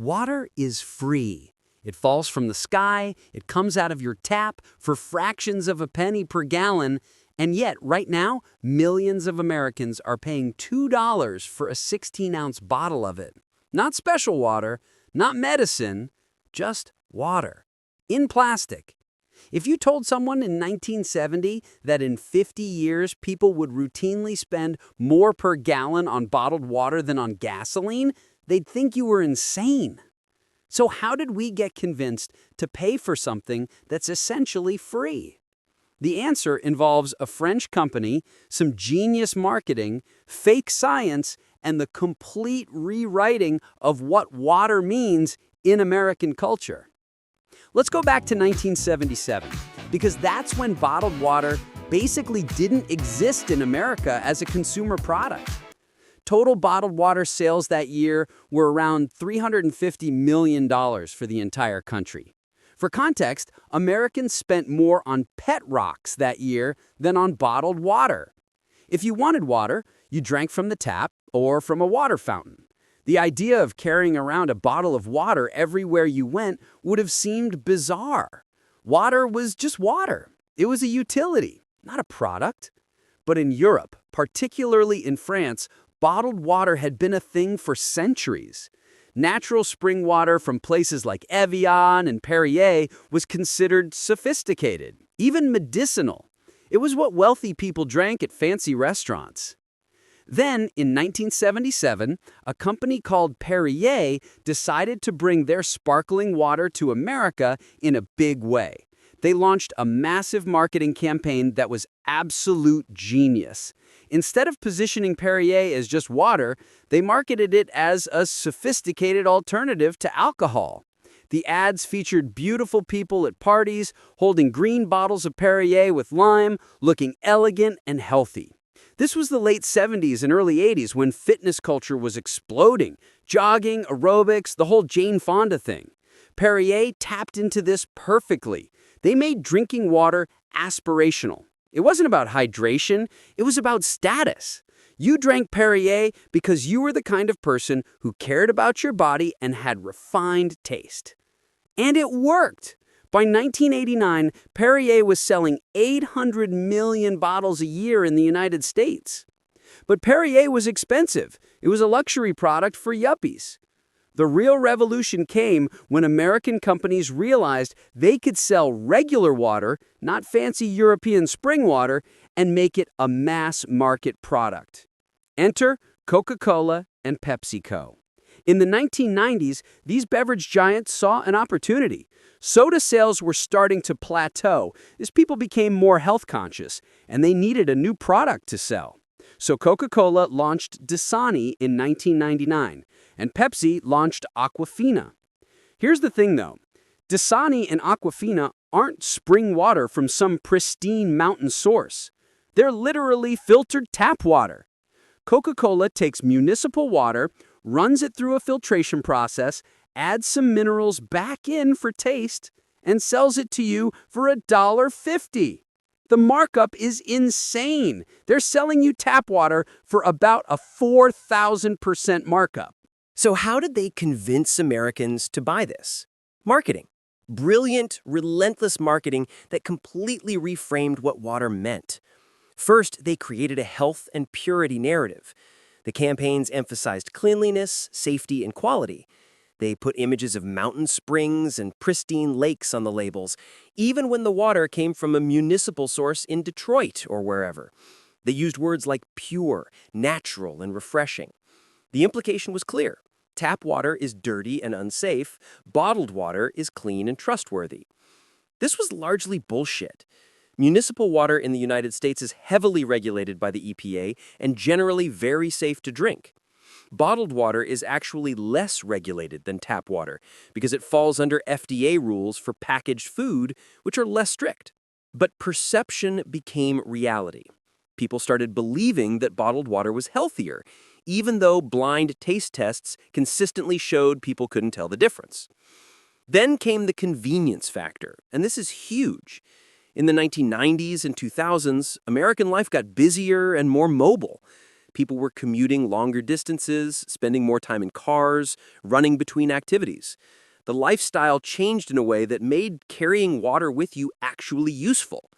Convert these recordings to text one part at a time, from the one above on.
Water is free. It falls from the sky, it comes out of your tap for fractions of a penny per gallon, and yet, right now, millions of Americans are paying $2 for a 16-ounce bottle of it. Not special water, not medicine, just water. In plastic. If you told someone in 1970 that in 50 years people would routinely spend more per gallon on bottled water than on gasoline, they'd think you were insane. So how did we get convinced to pay for something that's essentially free? The answer involves a French company, some genius marketing, fake science, and the complete rewriting of what water means in American culture. Let's go back to 1977, because that's when bottled water basically didn't exist in America as a consumer product. Total bottled water sales that year were around $350 million for the entire country. For context, Americans spent more on pet rocks that year than on bottled water. If you wanted water, you drank from the tap or from a water fountain. The idea of carrying around a bottle of water everywhere you went would have seemed bizarre. Water was just water. It was a utility, not a product. But in Europe, particularly in France, bottled water had been a thing for centuries. Natural spring water from places like Evian and Perrier was considered sophisticated, even medicinal. It was what wealthy people drank at fancy restaurants. Then, in 1977, a company called Perrier decided to bring their sparkling water to America in a big way. They launched a massive marketing campaign that was absolute genius. Instead of positioning Perrier as just water, they marketed it as a sophisticated alternative to alcohol. The ads featured beautiful people at parties, holding green bottles of Perrier with lime, looking elegant and healthy. This was the late 70s and early 80s when fitness culture was exploding. Jogging, aerobics, the whole Jane Fonda thing. Perrier tapped into this perfectly. They made drinking water aspirational. It wasn't about hydration, it was about status. You drank Perrier because you were the kind of person who cared about your body and had refined taste. And it worked! By 1989, Perrier was selling 800 million bottles a year in the United States. But Perrier was expensive. It was a luxury product for yuppies. The real revolution came when American companies realized they could sell regular water, not fancy European spring water, and make it a mass-market product. Enter Coca-Cola and PepsiCo. In the 1990s, these beverage giants saw an opportunity. Soda sales were starting to plateau as people became more health conscious, and they needed a new product to sell. So Coca-Cola launched Dasani in 1999, and Pepsi launched Aquafina. Here's the thing, though. Dasani and Aquafina aren't spring water from some pristine mountain source. They're literally filtered tap water. Coca-Cola takes municipal water, runs it through a filtration process, adds some minerals back in for taste, and sells it to you for $1.50. The markup is insane. They're selling you tap water for about a 4,000% markup. So how did they convince Americans to buy this? Marketing. Brilliant, relentless marketing that completely reframed what water meant. First, they created a health and purity narrative. The campaigns emphasized cleanliness, safety, and quality. They put images of mountain springs and pristine lakes on the labels, even when the water came from a municipal source in Detroit or wherever. They used words like pure, natural, and refreshing. The implication was clear. Tap water is dirty and unsafe. Bottled water is clean and trustworthy. This was largely bullshit. Municipal water in the United States is heavily regulated by the EPA and generally very safe to drink. Bottled water is actually less regulated than tap water because it falls under FDA rules for packaged food, which are less strict. But perception became reality. People started believing that bottled water was healthier, even though blind taste tests consistently showed people couldn't tell the difference. Then came the convenience factor, and this is huge. In the 1990s and 2000s, American life got busier and more mobile. People were commuting longer distances, spending more time in cars, running between activities. The lifestyle changed in a way that made carrying water with you actually useful.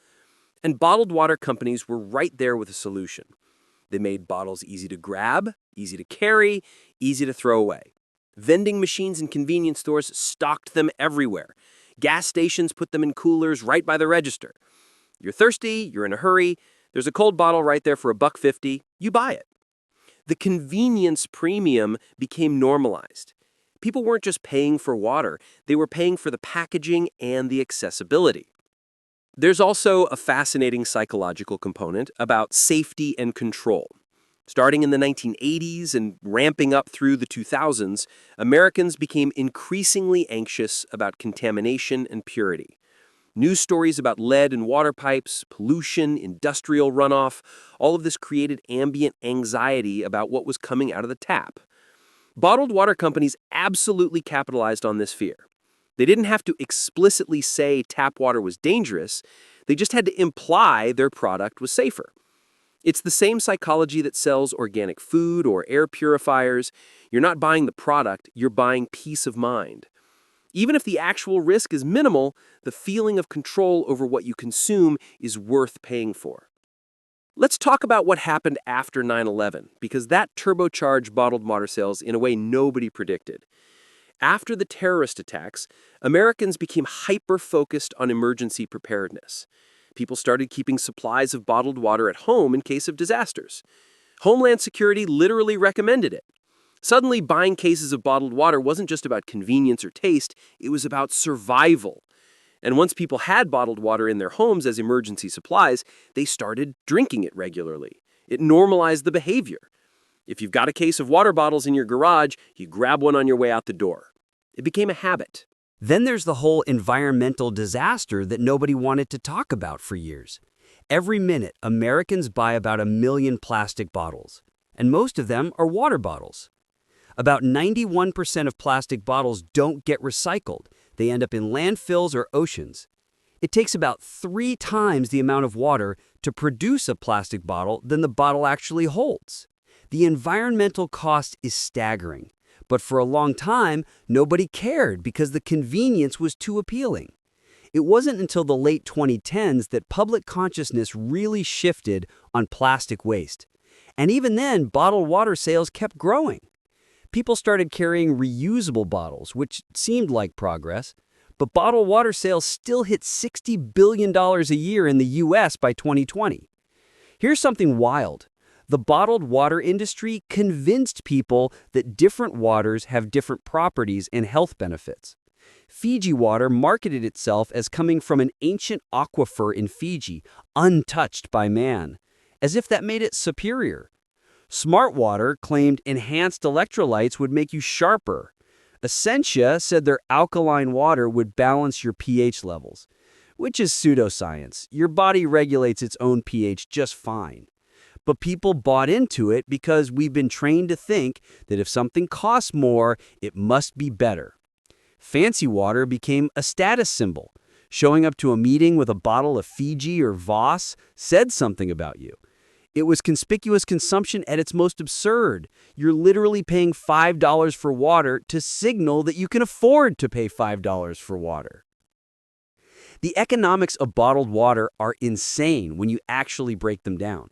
And bottled water companies were right there with a solution. They made bottles easy to grab, easy to carry, easy to throw away. Vending machines in convenience stores stocked them everywhere. Gas stations put them in coolers right by the register. You're thirsty, you're in a hurry, there's a cold bottle right there for $1.50, you buy it. The convenience premium became normalized. People weren't just paying for water, they were paying for the packaging and the accessibility. There's also a fascinating psychological component about safety and control. Starting in the 1980s and ramping up through the 2000s, Americans became increasingly anxious about contamination and purity. News stories about lead in water pipes, pollution, industrial runoff, all of this created ambient anxiety about what was coming out of the tap. Bottled water companies absolutely capitalized on this fear. They didn't have to explicitly say tap water was dangerous, they just had to imply their product was safer. It's the same psychology that sells organic food or air purifiers. You're not buying the product, you're buying peace of mind. Even if the actual risk is minimal, the feeling of control over what you consume is worth paying for. Let's talk about what happened after 9/11, because that turbocharged bottled water sales in a way nobody predicted. After the terrorist attacks, Americans became hyper-focused on emergency preparedness. People started keeping supplies of bottled water at home in case of disasters. Homeland Security literally recommended it. Suddenly, buying cases of bottled water wasn't just about convenience or taste, it was about survival. And once people had bottled water in their homes as emergency supplies, they started drinking it regularly. It normalized the behavior. If you've got a case of water bottles in your garage, you grab one on your way out the door. It became a habit. Then there's the whole environmental disaster that nobody wanted to talk about for years. Every minute, Americans buy about 1 million plastic bottles, and most of them are water bottles. About 91% of plastic bottles don't get recycled. They end up in landfills or oceans. It takes about 3 times the amount of water to produce a plastic bottle than the bottle actually holds. The environmental cost is staggering. But for a long time, nobody cared because the convenience was too appealing. It wasn't until the late 2010s that public consciousness really shifted on plastic waste. And even then, bottled water sales kept growing. People started carrying reusable bottles, which seemed like progress. But bottled water sales still hit $60 billion a year in the US by 2020. Here's something wild. The bottled water industry convinced people that different waters have different properties and health benefits. Fiji water marketed itself as coming from an ancient aquifer in Fiji, untouched by man, as if that made it superior. Smart Water claimed enhanced electrolytes would make you sharper. Essentia said their alkaline water would balance your pH levels, which is pseudoscience. Your body regulates its own pH just fine. But people bought into it because we've been trained to think that if something costs more, it must be better. Fancy water became a status symbol. Showing up to a meeting with a bottle of Fiji or Voss said something about you. It was conspicuous consumption at its most absurd. You're literally paying $5 for water to signal that you can afford to pay $5 for water. The economics of bottled water are insane when you actually break them down.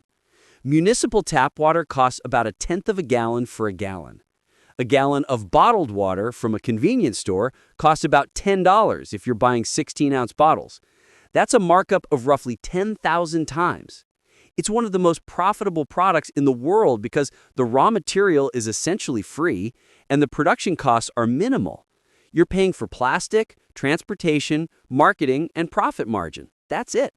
Municipal tap water costs about 1/10 of a gallon for a gallon. A gallon of bottled water from a convenience store costs about $10 if you're buying 16-ounce bottles. That's a markup of roughly 10,000 times. It's one of the most profitable products in the world because the raw material is essentially free and the production costs are minimal. You're paying for plastic, transportation, marketing, and profit margin. That's it.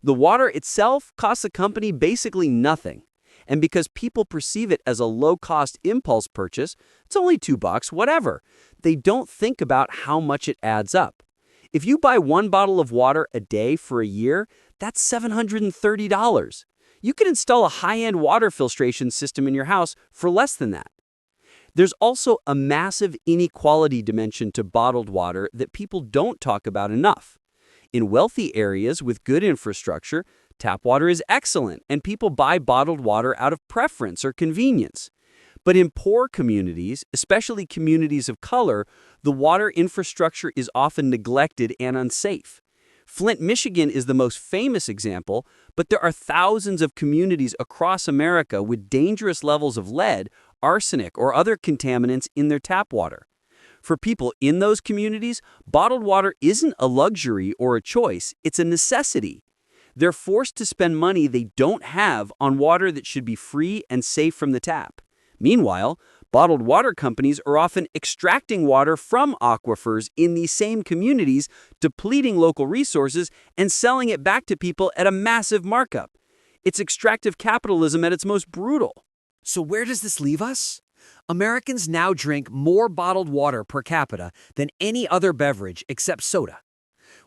The water itself costs the company basically nothing. And because people perceive it as a low-cost impulse purchase, it's only $2, whatever. They don't think about how much it adds up. If you buy 1 bottle of water a day for a year, that's $730. You can install a high-end water filtration system in your house for less than that. There's also a massive inequality dimension to bottled water that people don't talk about enough. In wealthy areas with good infrastructure, Tap water is excellent, and people buy bottled water out of preference or convenience. But in poor communities, especially communities of color, the water infrastructure is often neglected and unsafe. Flint, Michigan is the most famous example, but there are thousands of communities across America with dangerous levels of lead, arsenic, or other contaminants in their tap water. For people in those communities, bottled water isn't a luxury or a choice, it's a necessity. They're forced to spend money they don't have on water that should be free and safe from the tap. Meanwhile, bottled water companies are often extracting water from aquifers in these same communities, depleting local resources, and selling it back to people at a massive markup. It's extractive capitalism at its most brutal. So where does this leave us? Americans now drink more bottled water per capita than any other beverage except soda.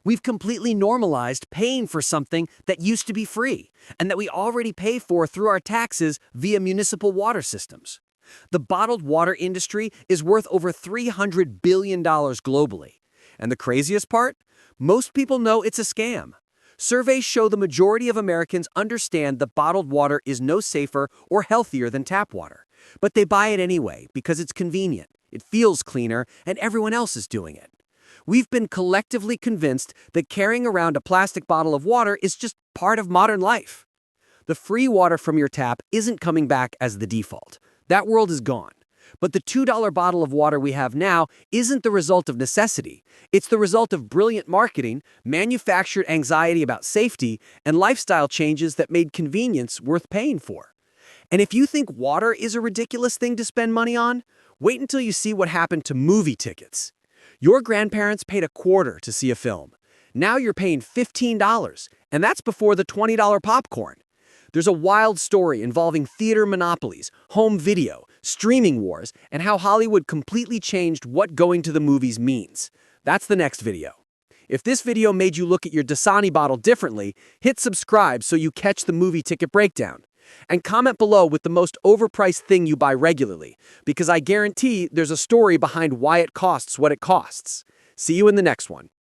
We've completely normalized paying for something that used to be free and that we already pay for through our taxes via municipal water systems. The bottled water industry is worth over $300 billion globally. And the craziest part? Most people know it's a scam. Surveys show the majority of Americans understand that bottled water is no safer or healthier than tap water. But they buy it anyway because it's convenient, it feels cleaner, and everyone else is doing it. We've been collectively convinced that carrying around a plastic bottle of water is just part of modern life. The free water from your tap isn't coming back as the default. That world is gone. But the $2 bottle of water we have now isn't the result of necessity. It's the result of brilliant marketing, manufactured anxiety about safety, and lifestyle changes that made convenience worth paying for. And if you think water is a ridiculous thing to spend money on, wait until you see what happened to movie tickets. Your grandparents paid a quarter to see a film. Now you're paying $15, and that's before the $20 popcorn. There's a wild story involving theater monopolies, home video, streaming wars, and how Hollywood completely changed what going to the movies means. That's the next video. If this video made you look at your Dasani bottle differently, hit subscribe so you catch the movie ticket breakdown. And comment below with the most overpriced thing you buy regularly, because I guarantee there's a story behind why it costs what it costs. See you in the next one.